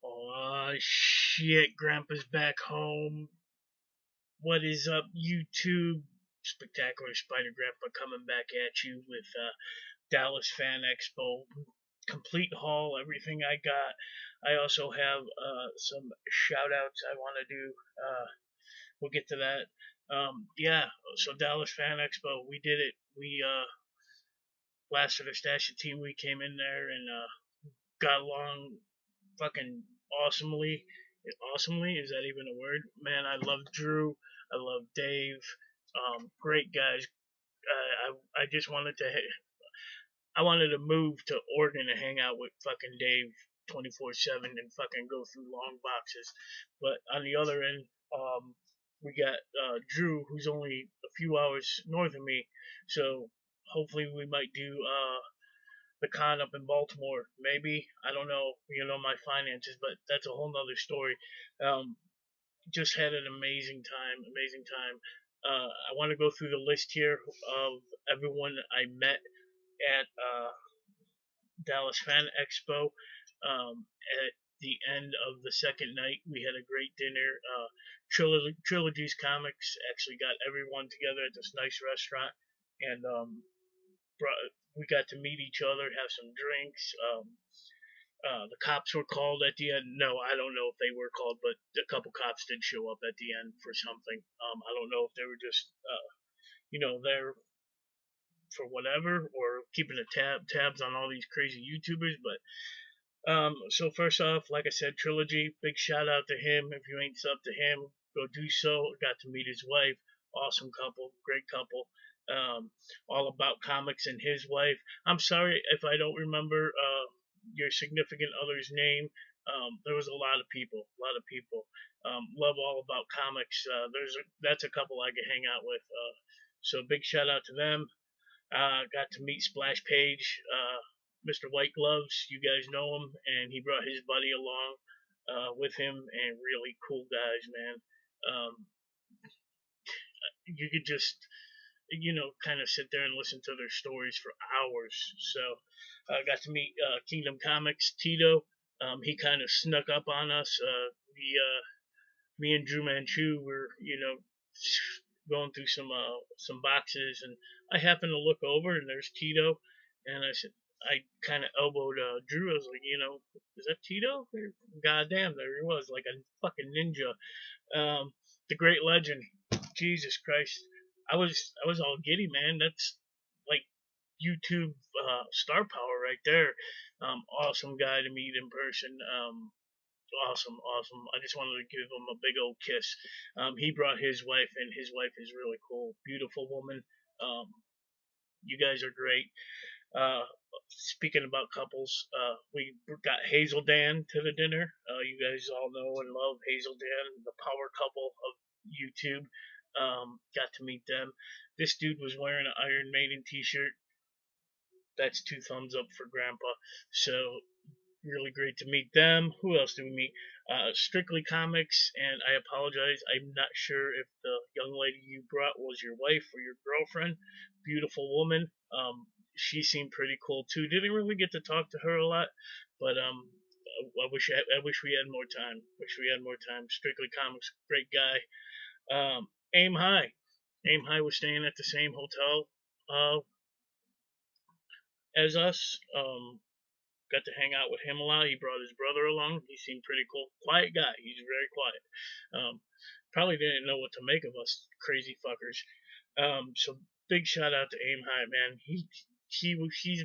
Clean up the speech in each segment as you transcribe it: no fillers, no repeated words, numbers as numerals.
Oh shit, Grandpa's back home. What is up, YouTube? Spectacular Spider Grandpa coming back at you with Dallas Fan Expo. Complete haul, everything I got. I also have some shout outs I want to do. We'll get to that. Yeah, so Dallas Fan Expo, we did it. We blasted our stash of team. We came in there and got along fucking awesomely. Awesomely, is that even a word? Man, I love Drew. I love Dave. Great guys. I just wanted to. I wanted to move to Oregon to hang out with fucking Dave 24/7 and fucking go through long boxes. But on the other end, we got Drew, who's only a few hours north of me. So hopefully we might do the con up in Baltimore. Maybe, I don't know. My finances, but that's a whole nother story. Um, just had an amazing time. Amazing time. I want to go through the list here of everyone I met at Dallas Fan Expo. At the end of the second night, we had a great dinner. Trilogies Comics actually got everyone together at this nice restaurant, and we got to meet each other, have some drinks. The cops were called at the end. No, I don't know if they were called, but a couple cops did show up at the end for something. I don't know if they were just, there for whatever or keeping tabs on all these crazy YouTubers. But so first off, like I said, Trilogy, big shout out to him. If you ain't sub to him, go do so. Got to meet his wife. Awesome couple, great couple. All about comics and his wife. I'm sorry if I don't remember your significant other's name. There was a lot of people, love all about comics. That's a couple I could hang out with. So big shout out to them. Got to meet Splash Page, Mr. White Gloves. You guys know him, and he brought his buddy along with him, and really cool guys, man. You could just kind of sit there and listen to their stories for hours. So I got to meet Kingdom Comics Tito. He kind of snuck up on us. Me and Drew Manchu were, going through some boxes, and I happened to look over, and there's Tito, and I kind of elbowed Drew. I was like, is that Tito? Goddamn, there he was, like a fucking ninja. The great legend. Jesus Christ. I was all giddy, man. That's like YouTube star power right there. Awesome guy to meet in person. Awesome, awesome. I just wanted to give him a big old kiss. He brought his wife, and his wife is really cool, beautiful woman. Um, you guys are great. Uh, Speaking about couples, we got Hazel Dan to the dinner. You guys all know and love Hazel Dan, the power couple of YouTube. Got to meet them. This dude was wearing an Iron Maiden t-shirt. That's two thumbs up for Grandpa. So really great to meet them. Who else did we meet? Strictly Comics, and I apologize. I'm not sure if the young lady you brought was your wife or your girlfriend. Beautiful woman. She seemed pretty cool too. Didn't really get to talk to her a lot, but I wish we had more time. Wish we had more time. Strictly Comics, great guy. Aim High. Aim High was staying at the same hotel as us. Got to hang out with him a lot. He brought his brother along. He seemed pretty cool. Quiet guy. He's very quiet. Probably didn't know what to make of us crazy fuckers. So big shout out to Aim High, man. He's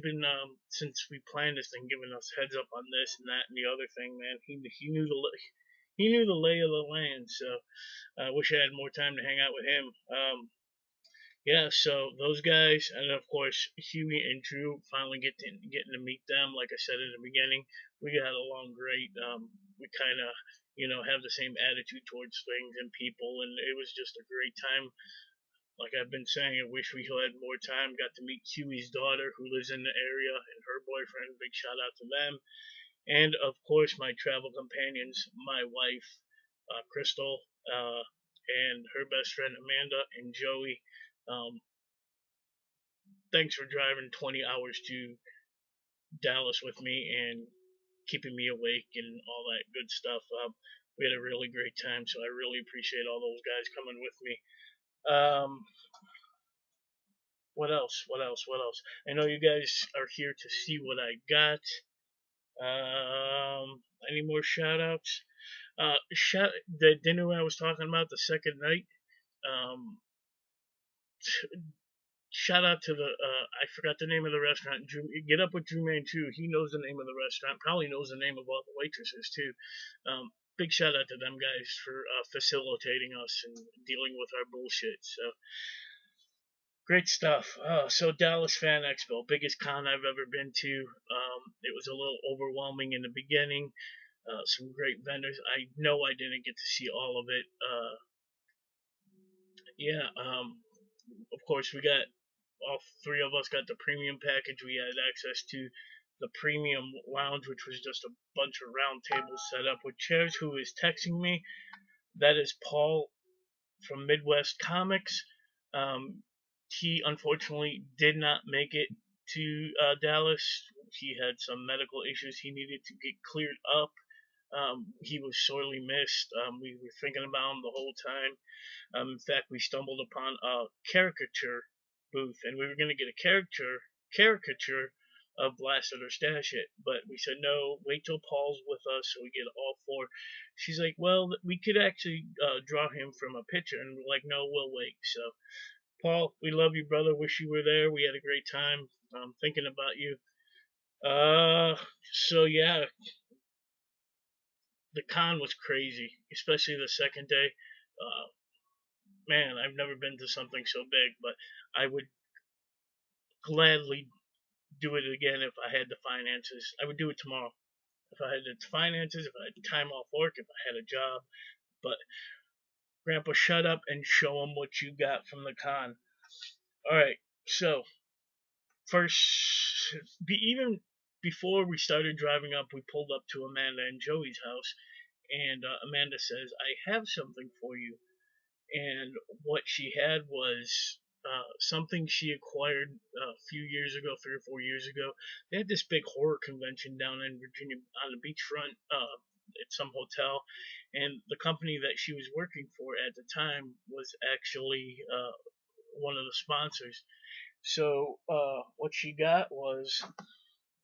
been since we planned this thing, giving us heads up on this and that and the other thing, man. He knew the lay of the land. So I wish I had more time to hang out with him. Yeah, so those guys, and of course Huey and Drew, finally getting to meet them. Like I said in the beginning, we got along great. We kind of have the same attitude towards things and people, and it was just a great time. Like I've been saying, I wish we had more time. Got to meet Huey's daughter, who lives in the area, and her boyfriend. Big shout out to them, and of course my travel companions, my wife, Crystal, and her best friend Amanda and Joey. Um, Thanks for driving 20 hours to Dallas with me and keeping me awake and all that good stuff. We had a really great time, so I really appreciate all those guys coming with me. Um, what else? What else? What else? I know you guys are here to see what I got. Any more shout outs? The dinner I was talking about the second night. Um, Shout out to the I forgot the name of the restaurant. Get up with Jermaine too. He knows the name of the restaurant. Probably knows the name of all the waitresses too. Big shout out to them guys for facilitating us and dealing with our bullshit. So great stuff. So Dallas Fan Expo, biggest con I've ever been to. It was a little overwhelming in the beginning. Some great vendors. I know I didn't get to see all of it. Yeah. Of course, we got all three of us got the premium package. We had access to the premium lounge, which was just a bunch of round tables set up with chairs. Who is texting me? That is Paul from Midwest Comics. He unfortunately did not make it to Dallas. He had some medical issues he needed to get cleared up. He was sorely missed. We were thinking about him the whole time. In fact, we stumbled upon a caricature booth, and we were going to get a caricature of Blast It or Stash It, but we said no. Wait till Paul's with us, so we get all four. She's like, well, we could actually draw him from a picture, and we're like, no, we'll wait. So, Paul, we love you, brother. Wish you were there. We had a great time. Thinking about you. So yeah, the con was crazy, especially the second day. Man, I've never been to something so big, but I would gladly do it again if I had the finances. I would do it tomorrow. If I had the finances, if I had time off work, if I had a job. But, Grandpa, shut up and show them what you got from the con. Alright, so, first, even before we started driving up, we pulled up to Amanda and Joey's house, and Amanda says, I have something for you. And what she had was something she acquired a few years ago, 3 or 4 years ago. They had this big horror convention down in Virginia on the beachfront at some hotel, and the company that she was working for at the time was actually one of the sponsors. So what she got was,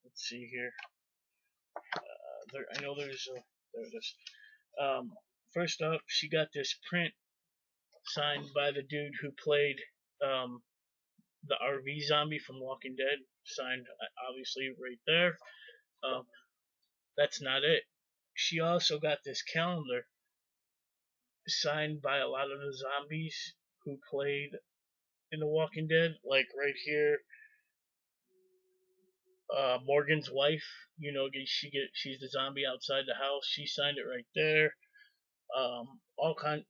let's see here. I know there it is. First off, she got this print signed by the dude who played the RV zombie from Walking Dead. Signed, obviously, right there. That's not it. She also got this calendar signed by a lot of the zombies who played in The Walking Dead. Like right here, Morgan's wife. You know, she's the zombie outside the house. She signed it right there.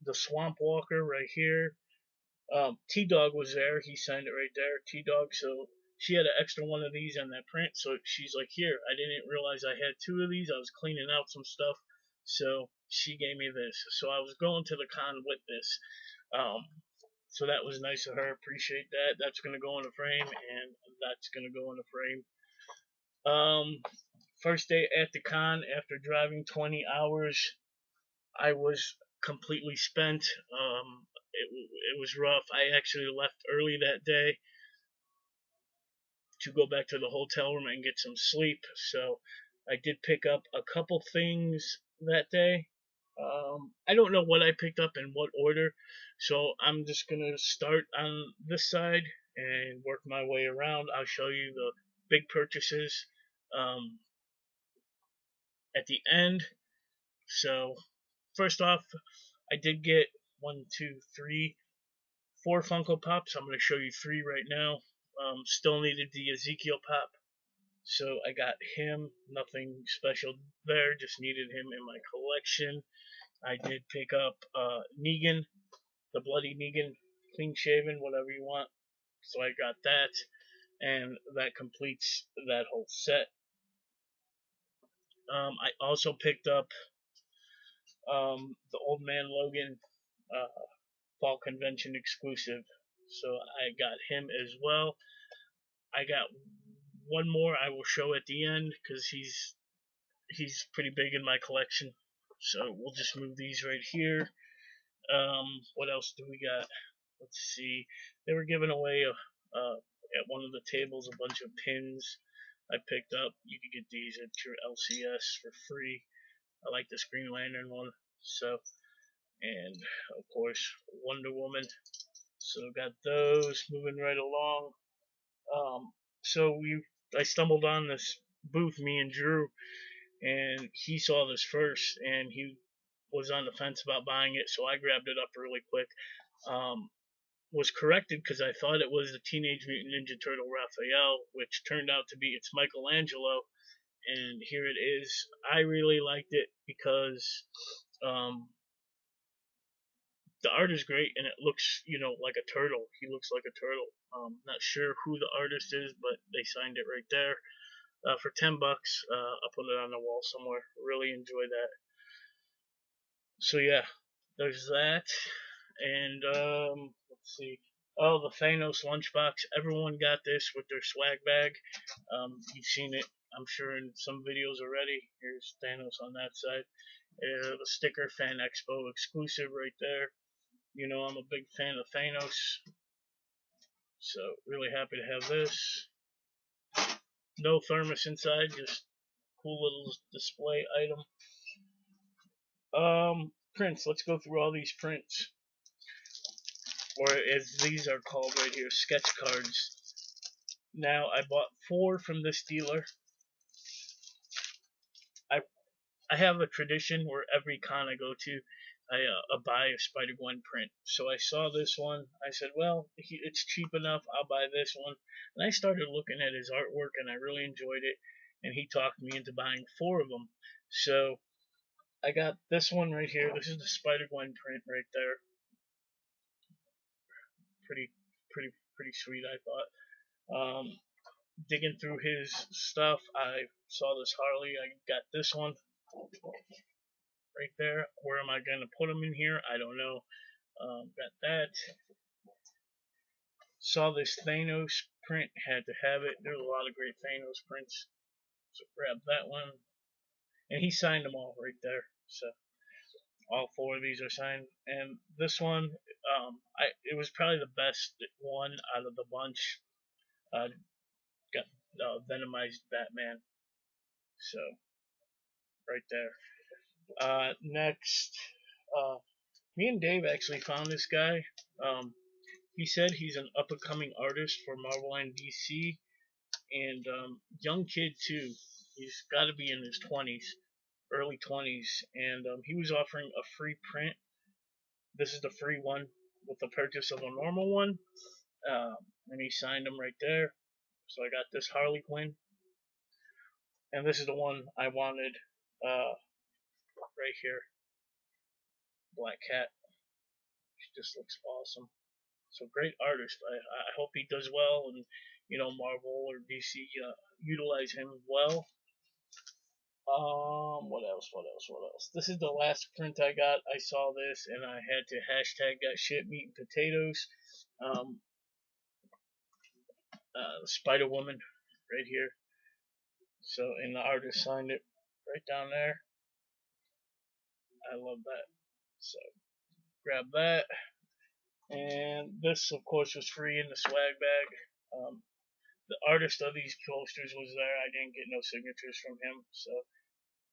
The Swamp Walker right here. T-Dog was there. He signed it right there. T-Dog. So she had an extra one of these on that print. So she's like, here, I didn't realize I had two of these. I was cleaning out some stuff. So she gave me this. So I was going to the con with this. So that was nice of her. Appreciate that. That's going to go in a frame, and that's going to go in a frame. First day at the con, after driving 20 hours, I was completely spent. It was rough. I actually left early that day to go back to the hotel room and get some sleep. So I did pick up a couple things that day. I don't know what I picked up in what order, so I'm just gonna start on this side and work my way around. I'll show you the big purchases at the end. So first off, I did get 4 Funko Pops. I'm going to show you 3 right now. Still needed the Ezekiel Pop, so I got him. Nothing special there, just needed him in my collection. I did pick up Negan, the Bloody Negan, clean shaven, whatever you want. So I got that, and that completes that whole set. I also picked up the Old Man Logan Fall Convention exclusive. So I got him as well. I got one more I will show at the end because he's he's pretty big in my collection. So we'll just move these right here. What else do we got? Let's see. They were giving away at one of the tables a bunch of pins I picked up. You could get these at your LCS for free. I like this Green Lantern one. So, and of course, Wonder Woman. So got those moving right along. So I stumbled on this booth, me and Drew, and he saw this first, and he was on the fence about buying it, so I grabbed it up really quick. Um, was corrected because I thought it was the Teenage Mutant Ninja Turtle Raphael, which turned out to be it's Michelangelo, and here it is. I really liked it because um, the art is great and it looks, like a turtle. He looks like a turtle. Not sure who the artist is, but they signed it right there. For $10, I'll put it on the wall somewhere. Really enjoy that. So yeah, there's that. And let's see. Oh, the Thanos lunchbox. Everyone got this with their swag bag. You've seen it, I'm sure, in some videos already. Here's Thanos on that side. The sticker, Fan Expo exclusive right there. I'm a big fan of Thanos. So really happy to have this. No thermos inside, just cool little display item. Prints. Let's go through all these prints, or as these are called right here, sketch cards. Now I bought 4 from this dealer. I have a tradition where every con I go to, I buy a Spider-Gwen print. So I saw this one. I said, well, it's cheap enough. I'll buy this one. And I started looking at his artwork, and I really enjoyed it. And he talked me into buying 4 of them. So I got this one right here. This is the Spider-Gwen print right there. Pretty sweet, I thought. Digging through his stuff, I saw this Harley. I got this one right there. Where am I going to put them in here? I don't know. Got that. Saw this Thanos print. Had to have it. There's a lot of great Thanos prints. So grab that one. And he signed them all right there. So all 4 of these are signed. And this one, it was probably the best one out of the bunch. Got Venomized Batman. So right there. Next, me and Dave actually found this guy. He said he's an up and coming artist for Marvel and DC, and young kid too. He's got to be in his 20s, early 20s, and he was offering a free print. This is the free one with the purchase of a normal one, and he signed them right there. So I got this Harley Quinn, and this is the one I wanted right here, Black Cat. She just looks awesome. So great artist. I hope he does well, and Marvel or DC utilize him well. What else? What else? What else? This is the last print I got. I saw this and I had to hashtag got shit meat and potatoes. Spider Woman right here. So and the artist signed it right down there. I love that. So grab that. And this, of course, was free in the swag bag. The artist of these posters was there. I didn't get no signatures from him, so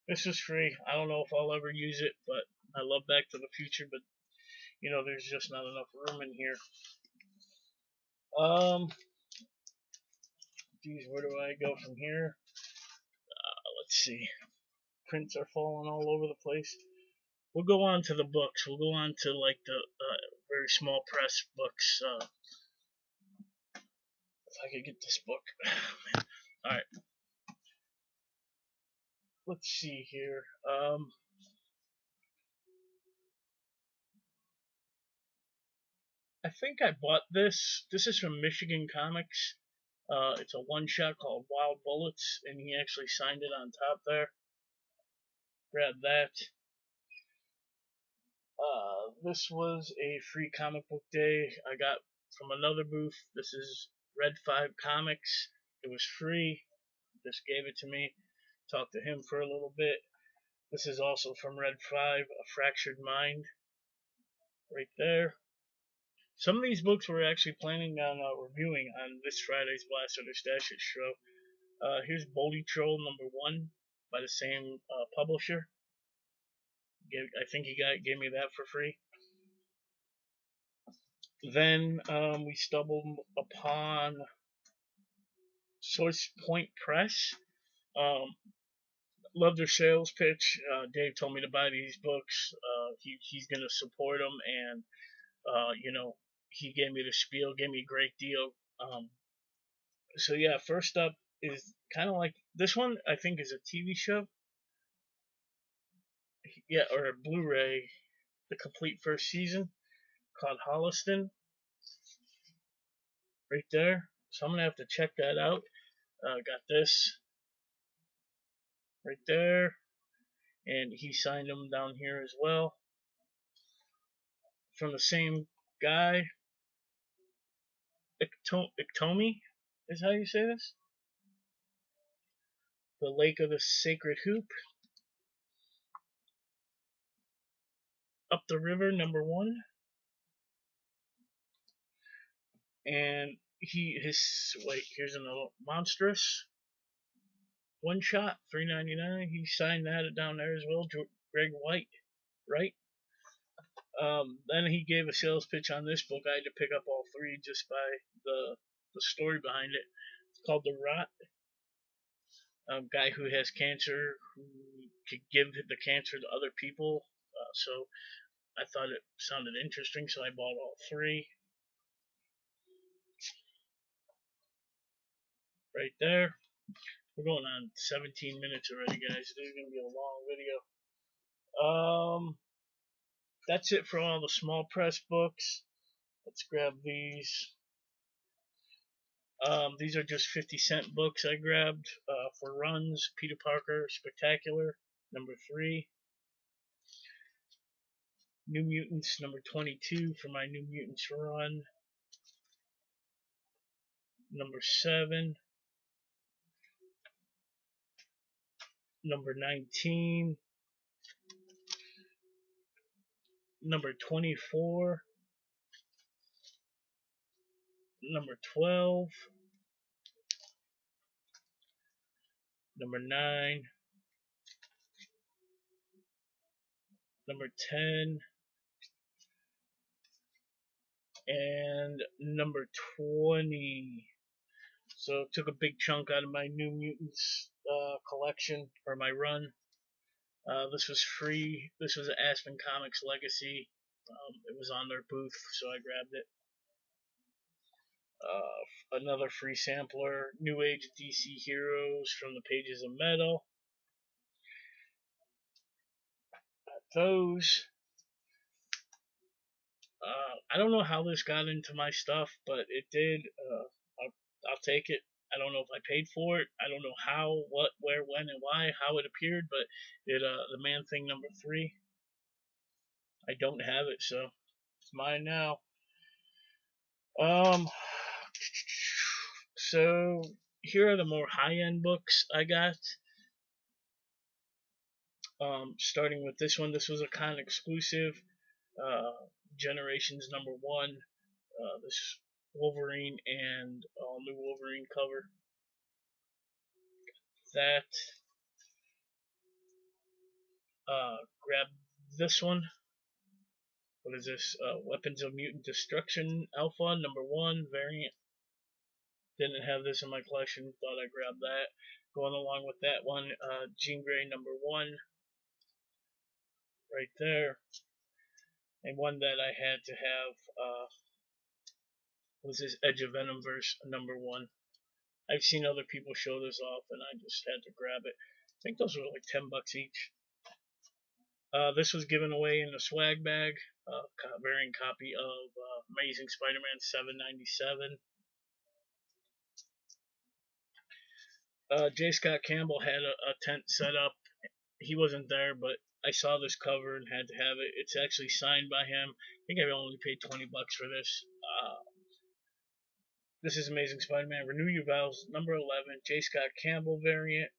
this was free. I don't know if I'll ever use it, but I love Back to the Future, but there's just not enough room in here. Geez, where do I go from here? Let's see. Prints are falling all over the place. We'll go on to the books. We'll go on to like the very small press books. If I could get this book. Alright. Let's see here. I think I bought this. This is from Michigan Comics. It's a one-shot called Wild Bullets, and he actually signed it on top there. Grab that. This was a free comic book day I got from another booth. This is Red 5 Comics. It was free. Just gave it to me. talk to him for a little bit. This is also from Red 5, A Fractured Mind, right there. Some of these books we're actually planning on reviewing on this Friday's Blast or the Stash It show. Here's Boldy Troll #1 by the same publisher. I think he gave me that for free. Then we stumbled upon Source Point Press. Loved their sales pitch. Dave told me to buy these books. He's going to support them, and he gave me the spiel, gave me a great deal. So yeah, first up is kind of like this one. I think is a TV show. Yeah, or a Blu-ray, the complete first season called Holliston, right there. So I'm gonna have to check that out. Got this right there, and he signed them down here as well from the same guy. Iktomi is how you say this. The Lake of the Sacred Hoop. Up the River #1. And here's another Monstrous one shot, $3.99. He signed that down there as well. Greg White, right? Then he gave a sales pitch on this book. I had to pick up all three just by the story behind it. It's called The Rot. Guy who has cancer who could give the cancer to other people. So I thought it sounded interesting, so I bought all three. Right there. We're going on 17 minutes already, guys. This is going to be a long video. That's it for all the small press books. Let's grab these. These are just 50-cent books I grabbed for runs. Peter Parker Spectacular, #3. New Mutants, #22 for my New Mutants run. #7. #19. #24. #12. #9. #10. And #20. So took a big chunk out of my New Mutants collection, or my run. This was free. This was Aspen Comics Legacy. It was on their booth, so I grabbed it. Another free sampler, New Age DC Heroes from the Pages of Metal. Those. I don't know how this got into my stuff, but it did. I'll take it. I don't know if I paid for it. I don't know how, what, where, when, and why, how it appeared, but it the Man Thing #3. I don't have it, so it's mine now. So here are the more high-end books I got. Starting with this one. This was a con exclusive. Generations #1. This Wolverine and all new Wolverine cover. That. Grab this one. What is this? Weapons of Mutant Destruction Alpha #1 variant. Didn't have this in my collection. Thought I'd grab that. Going along with that one, Jean Grey #1. Right there. And one that I had to have was this Edge of Venomverse #1. I've seen other people show this off, and I just had to grab it. I think those were like $10 each. This was given away in a swag bag, variant copy of Amazing Spider-Man $7.97. J. Scott Campbell had a tent set up. He wasn't there, but I saw this cover and had to have it. It's actually signed by him. I think I only paid $20 for this. This is Amazing Spider-Man. Renew Your Vows, #11, J. Scott Campbell variant.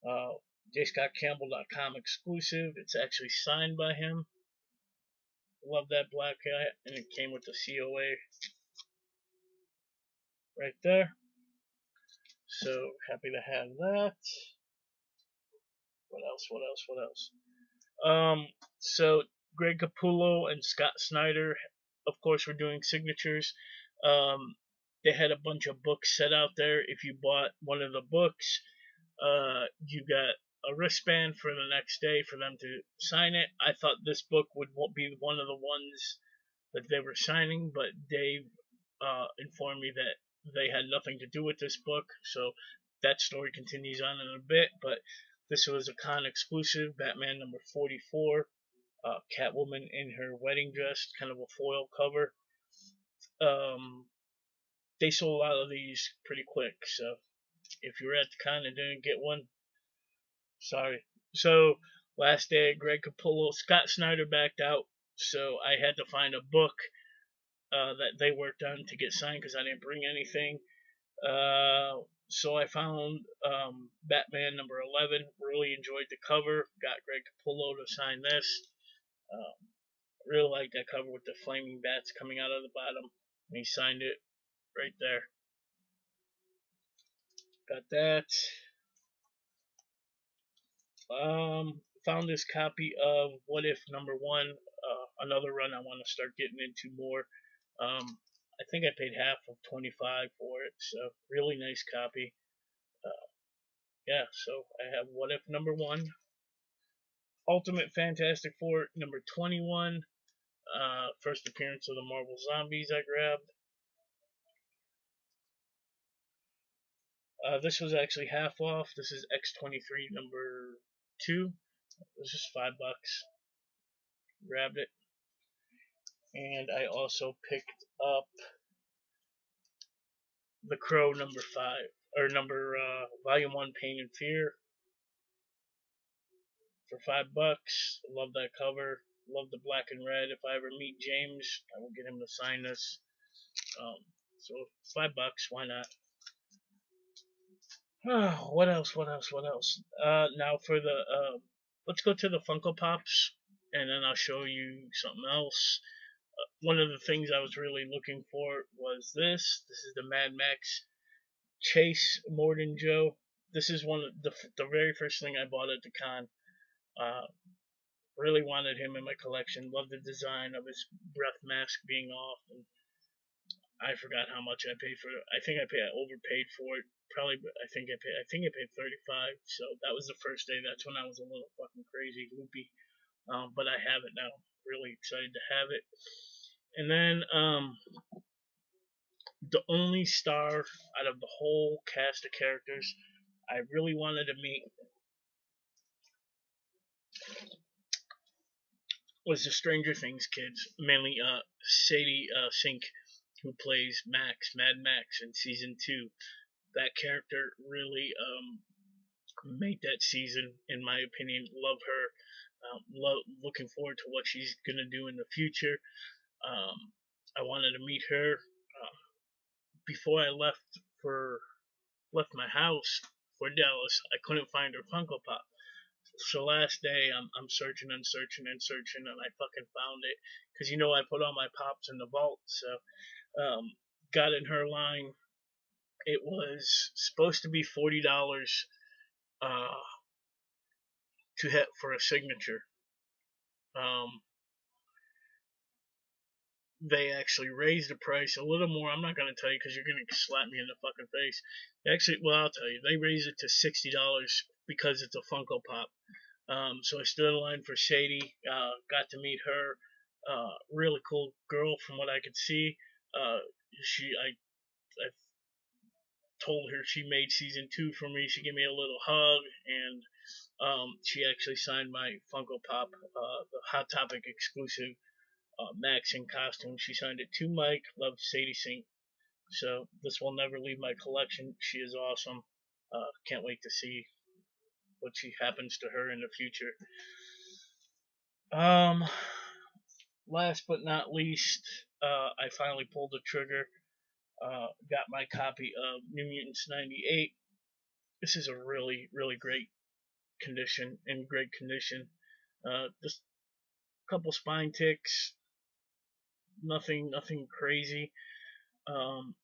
Uh, JScottCampbell.com exclusive. It's actually signed by him. Love that black hat, and it came with the COA right there. So happy to have that. What else? What else? What else? So Greg Capullo and Scott Snyder, of course, were doing signatures. Um, they had a bunch of books set out there. If you bought one of the books, you got a wristband for the next day for them to sign it. I thought this book would be one of the ones that they were signing, but Dave informed me that they had nothing to do with this book, so that story continues on in a bit. But this was a con exclusive, Batman number 44, Catwoman in her wedding dress, kind of a foil cover. Um, they sold out of these pretty quick, so if you were at the con and didn't get one, sorry. So last day, Greg Capullo, Scott Snyder backed out, so I had to find a book that they worked on to get signed because I didn't bring anything. So I found Batman number 11. Really enjoyed the cover. Got Greg Capullo to sign this. Really like that cover with the flaming bats coming out of the bottom. And he signed it right there. Got that. Found this copy of What If number 1. Another run I want to start getting into more. I think I paid half of 25 for it, so really nice copy. Yeah, so I have What If number 1, Ultimate Fantastic Four number 21, first appearance of the Marvel Zombies I grabbed. This was actually half off. This is X-23 number 2. This is $5. Grabbed it. And I also picked up The Crow number 5, or Volume 1, Pain and Fear, for $5. Love that cover. Love the black and red. If I ever meet James, I will get him to sign this. So $5, why not? What else? What else? What else? Now for the let's go to the Funko Pops, and then I'll show you something else. One of the things I was really looking for was this. This is the Mad Max Chase Morden Joe. This is one of the very first thing I bought at the con. Really wanted him in my collection. Loved the design of his breath mask being off, and I forgot how much I paid for it. I think I overpaid for it. Probably, I think I paid 35. So that was the first day. That's when I was a little fucking crazy, loopy. But I have it now. Really excited to have it. And then the only star out of the whole cast of characters I really wanted to meet was the Stranger Things kids, mainly Sadie Sink, who plays Mad Max, in season 2. That character really made that season, in my opinion. Love her. Looking forward to what she's gonna do in the future. I wanted to meet her before I left my house for Dallas. I couldn't find her Funko Pop. So last day, I'm searching and searching and searching, and I fucking found it. Because I put all my pops in the vault, so got in her line. It was supposed to be $40 to hit for a signature. They actually raised the price a little more. I'm not going to tell you because you're going to slap me in the fucking face. I'll tell you. They raised it to $60 because it's a Funko Pop. So I stood in line for Sadie. Got to meet her. Really cool girl from what I could see. I told her she made season 2 for me. She gave me a little hug, and she actually signed my Funko Pop, the Hot Topic exclusive Max in costume. She signed it to Mike. Love Sadie Sink. So this will never leave my collection. She is awesome. Can't wait to see what happens to her in the future. Last but not least, I finally pulled the trigger. Got my copy of New Mutants 98. This is a really, really great condition, in great condition. Just a couple spine ticks, nothing crazy. Um,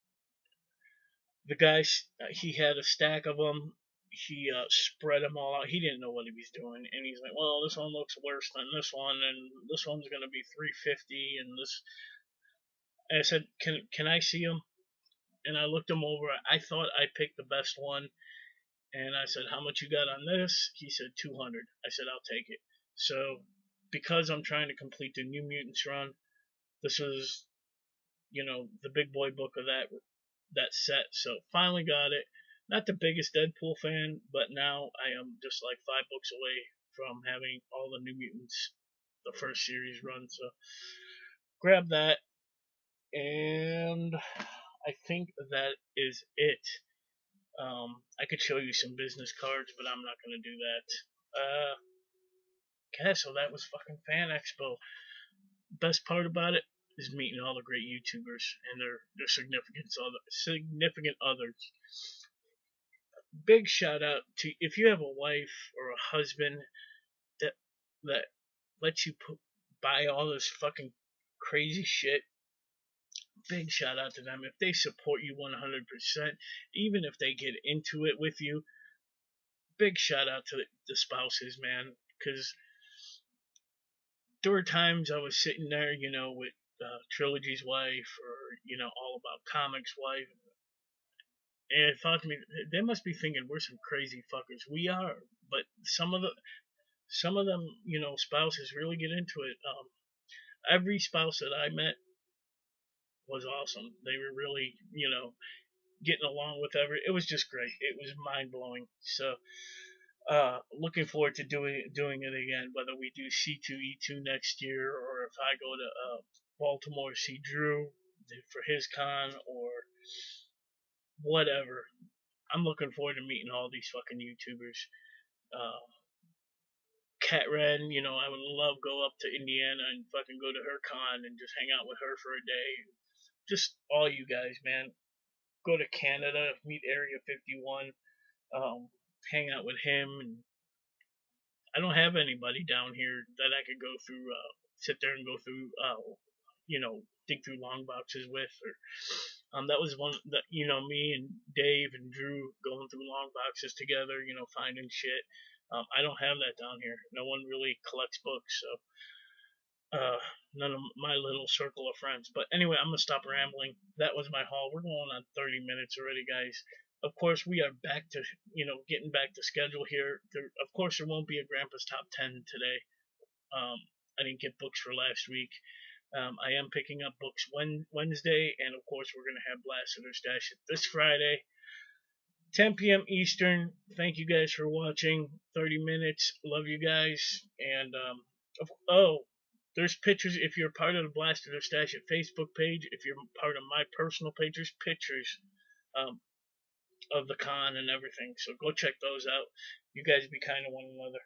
the guy, he had a stack of them. He spread them all out. He didn't know what he was doing, and he's like, "Well, this one looks worse than this one, and this one's gonna be 350." And this, and I said, "Can I see them?" And I looked him over. I thought I picked the best one, and I said, "How much you got on this?" He said 200. I said, "I'll take it." So, because I'm trying to complete the New Mutants run, this was, the big boy book of that set. So finally got it. Not the biggest Deadpool fan, but now I am just like 5 books away from having all the New Mutants, the first series run. So grab that, and I think that is it. I could show you some business cards, but I'm not gonna do that. Okay, so that was fucking Fan Expo. Best part about it is meeting all the great YouTubers and their significant others. Big shout out to, if you have a wife or a husband that that lets you buy all this fucking crazy shit. Big shout out to them. If they support you 100%, even if they get into it with you, big shout out to the spouses, man. Because there were times I was sitting there, with Trilogy's wife, or All About Comics wife, and it thought to me, they must be thinking we're some crazy fuckers. We are, but some of them, spouses really get into it. Every spouse that I met was awesome. They were really, getting along with it was just great. It was mind blowing. So, looking forward to doing it again. Whether we do C2E2 next year, or if I go to Baltimore see Drew for his con, or whatever. I'm looking forward to meeting all these fucking YouTubers. Uh, Cat Red, I would love go up to Indiana and fucking go to her con and just hang out with her for a day. Just all you guys, man. Go to Canada, meet Area 51, hang out with him. And I don't have anybody down here that I could go through, sit there and go through, dig through long boxes with. Or that was one that, me and Dave and Drew going through long boxes together, finding shit. I don't have that down here. No one really collects books, so none of my little circle of friends. But anyway, I'm gonna stop rambling. That was my haul. We're going on 30 minutes already, guys. Of course, we are back to, getting back to schedule here. Of course, there won't be a Grandpa's Top 10 today. I didn't get books for last week. I am picking up books Wednesday, and of course, we're gonna have Blast in Their Stash this Friday, 10 p.m. Eastern. Thank you guys for watching. 30 minutes. Love you guys. And there's pictures. If you're part of the Blast in Their Stash Facebook page, if you're part of my personal page, there's pictures of the con and everything. So go check those out. You guys be kind to one another.